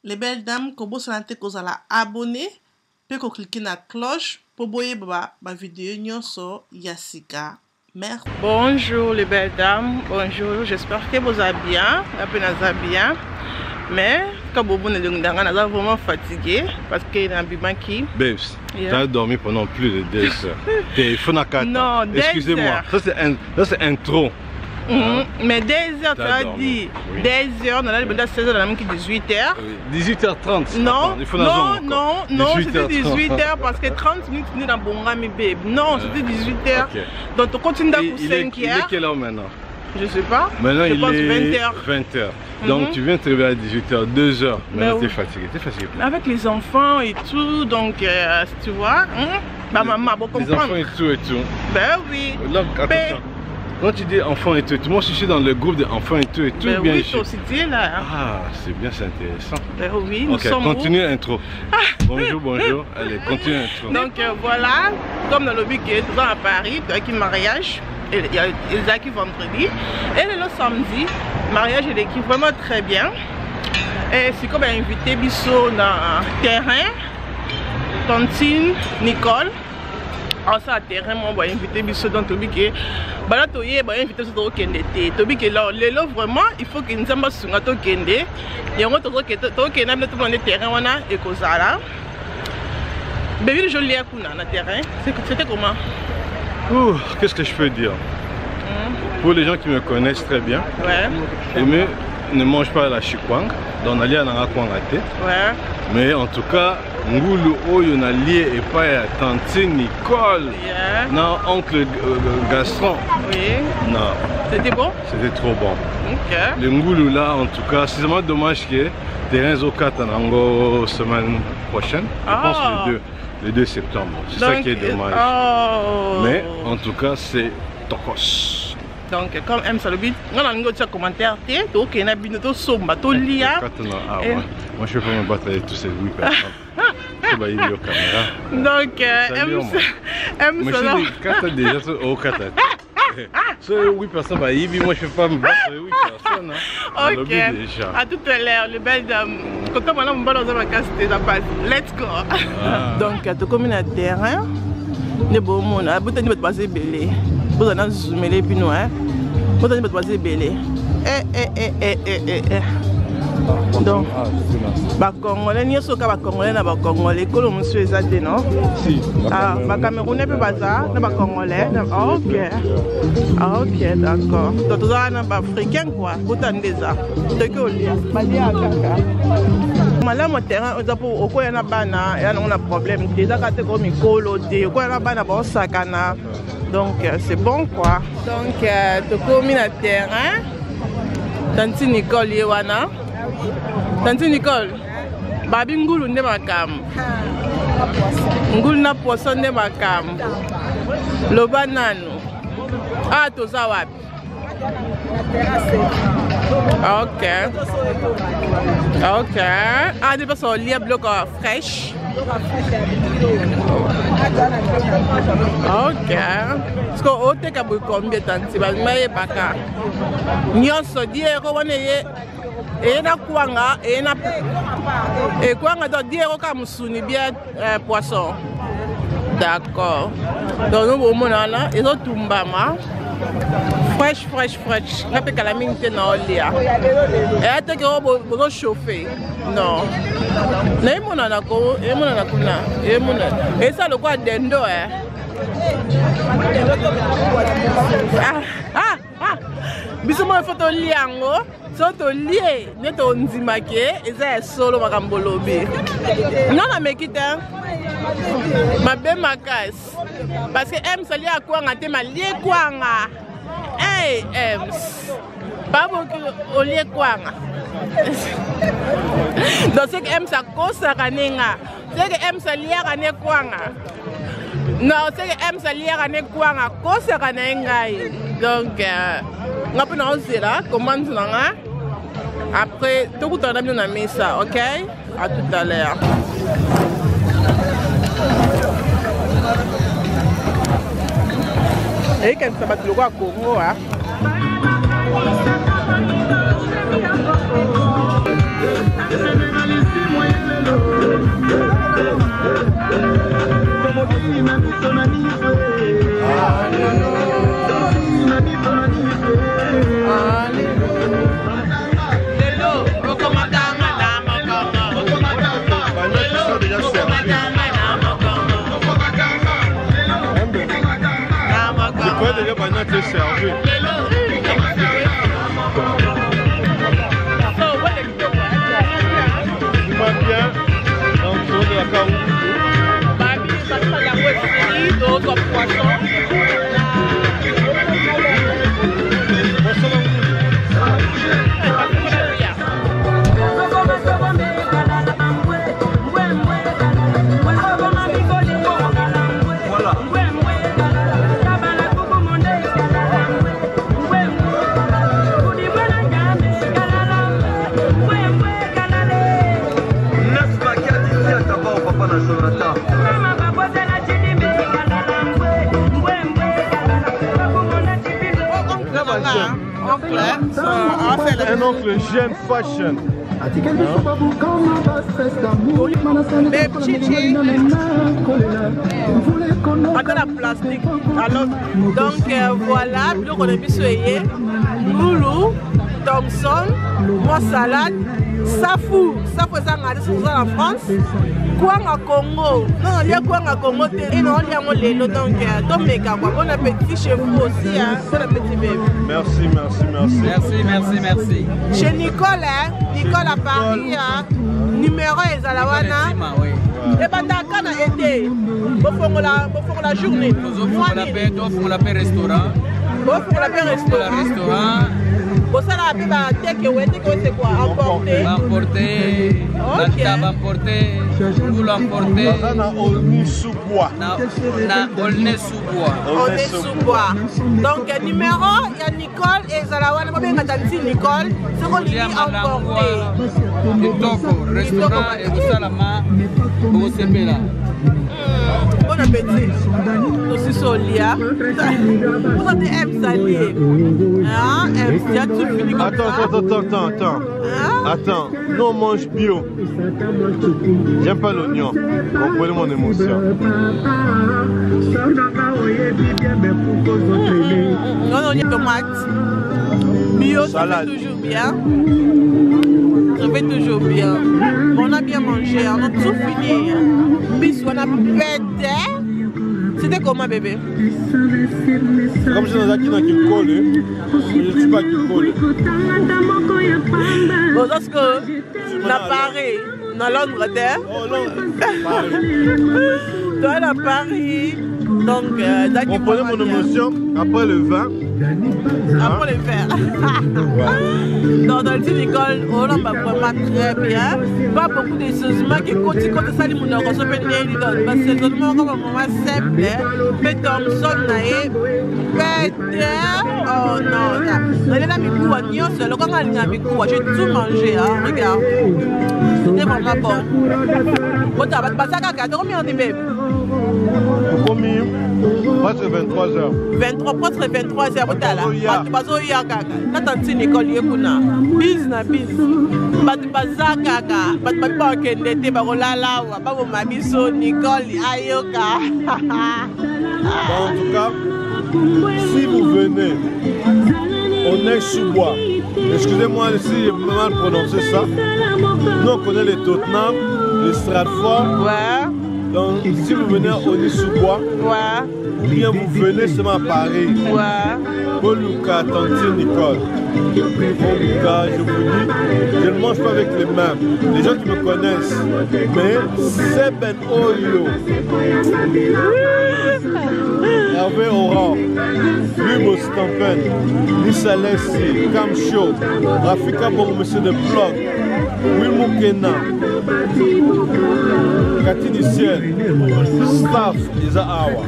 Les belles dames, kobo sanate kozala abonné, pe ko cliquer na cloche pour boyer ma vidéo nyonso yasika. Merci. Bonjour les belles dames, bonjour, j'espère que vous allez bien, bien. Mais quand vous êtes vraiment fatigué parce qu'il y a un bimba qui... Babes, tu as dormi pendant plus de 2 heures. Téléphone à 4 Non, excusez-moi, ça c'est intro. Mais 2 heures, tu as dit. 2 heures, on a dit 16 heures, on a dit 18 heures. 18h30. Non, non, c'était 18 heures parce que 30 minutes fini dans Bongami babe. Non, c'était 18 heures. Okay. Donc tu continues pour 5 heures. Il est quelle heure maintenant? Je sais pas. Maintenant je pense il est 20 heures. Donc tu viens de te réveiller à 18h, 2 heures. Maintenant tu es fatigué. Avec les enfants et tout, donc tu vois, ma maman va comprendre. Les enfants et tout. Ben oui. Là, attention. Quand tu dis enfants et tout, moi je suis dans le groupe d'enfants et tout. Ben bien oui, toi aussi tu es là. Ah, c'est bien, c'est intéressant. Ben oui, nous sommes continue l'intro. Bonjour. Allez, continue l'intro. Donc voilà, comme dans le week-end, qui est à Paris, avec un mariage. Il y a Elsa vendredi et le samedi mariage est qui vraiment très bien et c'est comme invité Bissot dans terrain Tantine Nicole en ça terrain moi va inviter Bissot dans Tobi que bala toye va inviter sur Kende Tobi que là vraiment il faut que nous sommes sur to Kende et on to Kende na tout le terrain on a et kozala bébé je l'ai à na terrain c'était comment? Qu'est-ce que je peux dire? Pour les gens qui me connaissent très bien, Aimé ne mange pas la chikwang, donc on a lié à la kwangate. Mais en tout cas, Ngoulou Oyo na lié et pas à Tantine Nicole, non oncle Gaston. Oui. Non. C'était bon? C'était trop bon. Ok. Le Ngoulou là, en tout cas, c'est vraiment dommage que terrain Zokat en semaine prochaine. Je pense le 2 septembre. C'est ça qui est dommage. Mais en tout cas, c'est Tokos. Donc, comme M. Salobi, on a un commentaire. Donc, il y a un binoto somba, to lia. Moi, je ne peux pas me battre avec tous ces 8 personnes. Je vais aller au caméra. Donc, M. Salobi. Quand tu as déjà au Qatar. Sur 8 personnes, moi je ne peux pas me battre avec 8 personnes. Ok, à tout à l'heure, le bel dame. Quand on a un ballon dans ma casse, c'est la passe. Let's go. Donc, tu communes à terrain. Ne bon monde, à bout de nous passer belé. Vous en avez zoomé les puis nous, hein. Vous en avez passer belé. Donc, ba Congolais, ni soka ba Congolais na ba Congolais, ko lo monsieur ezate non? Si. Ah, ba Camerounais pe baza, na ba Congolais. OK. Ah OK, d'accord. Donc tout ça na ba africain quoi, autant déjà. De que olia. Balia kaka. Malamu terrain oza pour okoya na bana, ya na problème. Déjà ka te ko mikolo de, okoya na bana ba osakana. Donc c'est bon quoi. Donc tu commis na terrain. Tantine Nicole yewana. Tantine Nicole, babi ngulu nde makam. Ngulu na poisson nde makam. Loba nanu. Ah, toza wapi? Ok. Ah, des personnes liées bloc fraîche. Ok. Est-ce que vous avez combien de temps? Si vous avez baka. Nyonso die ko wane ye na kwanga e na kwanga do die ko ka musuni bien poisson. D'accord. Donc nous bon là et autres tumbama. Fresh. Rappelle que la mine te na olia. Et ate que vous chauffer. Non. Na imona na ko, imona na kuna. Imona. Et ça le quoi dendo Bisuma photo liango, soto lié, neto nzimake, eza solo makambolobi. Non na mekita. Mabe makas. Parce que M sali a kwanga te ma lié kwanga. Hey M. Pas beaucoup au lié kwanga. Donc c'est que M sa kosa kanenga. C'est que M sali a kane kwanga. Non, c'est que M sali a kane kwanga kosa kanenga. Donc on peut nous là, comment tu l'as? Après, tout le monde a mis ça, ok? À tout à l'heure. Et quand ça va te le voir Congo, hein? Servi. Pas bien, donc sur de la carne. Un oncle jeune fashion. Attends la plastique. Alors, donc voilà, donc on a pu soyer Loulou, Thompson, moi salade, Safou ça en France. Quoi à Congo? Non, il y a quoi à Congo? Et non, il y a mon lélo donc Doméga. Bon appétit chez vous aussi, hein? Bon appétit, bébé. Merci, merci, merci. Merci, merci, merci. Chez Nicole, hein? Nicole à Paris, hein? Numéro est à la Wana. Et bien, quand on a été, pour la journée. Pour la paix restaurant. Pour la paix restaurant. Pour ça, la paix, c'est quoi? Emporter. Emporter. La table emporter. Nous l'emporter. On a Olney sous bois. Olney sous bois. Olney sous bois. Donc, numéro, il y a Nicole et Zalawana. Je vais vous Nicole. C'est qu'on dit emporter. Kitoko, restaurant et vous salama. Vous savez là. Bon appétit. Aussi solia. Vous avez un salier. Attends, non, on mange bio. J'aime pas l'oignon. Comprenez mon émotion. Non, il y a tomate. Bio, ça fait toujours bien. Ça fait toujours bien. On a bien mangé, on a tout fini. Puis on a pété. C'était comment, bébé? Comme je suis dans un qui colle, mais je ne suis pas qui colle. Bon, parce que on a Paris, dans Londres, oh Londres, Paris. Toi, à Paris. Donc, on prenait mon émotion après le vin. Après le verre. Donc, dans le petit Nicole, on va vraiment très bien. Pas beaucoup de choses qui continuent quand ça, les gens ne reçoivent pas de parce que c'est seulement comme un moment simple. Mais Thompson, oh non, on est là, quand on est là, j'ai tout mangé. Regarde. C'était vraiment bon. Bon, tu vas passer à caca. Combien on est même? Combien? Presque 23 heures. 23, presque 23 heures. Tu vas au Yaka. Quand tu es Nicole, tu es business. Tu vas à Kaka. Tu vas pas au Kende. Tu vas au Lala. Tu vas au Mabiso, Nicole, Ayoka. En tout cas, si vous venez, on est sous bois. Excusez-moi si j'ai mal prononcé ça. Nous on connaît les Tottenham, les Stratford. Ouais. Donc si vous venez à Onis-sous-Bois, ouais. Ou bien vous venez seulement à Paris. Ouais. Boluka, Tantine, Nicole. Boluka, je vous dis, je ne mange pas avec les mains. Les gens qui me connaissent, mais c'est Ben Oyo. Hervé Oran, Lumo Stampen, Nissa Lessi, Cam Show, Rafika Bon Monsieur de Blog, Wilmo Kena, Cathy du Ciel, Staff Isa Awa.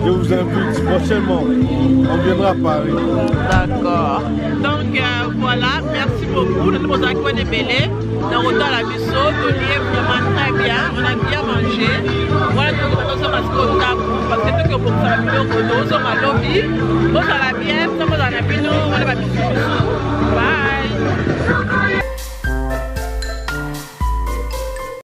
Je vous invite prochainement, on viendra à Paris. D'accord. Donc voilà, merci beaucoup. Nous sommes à Coin de Bélé. Dans le retour à la Bisso, on est vraiment très bien. On a bien mangé. Voilà, nous sommes à ce parce que tout ce que vous savez, nous sommes à lobby. Nous sommes à la bière, nous sommes à la bino, on est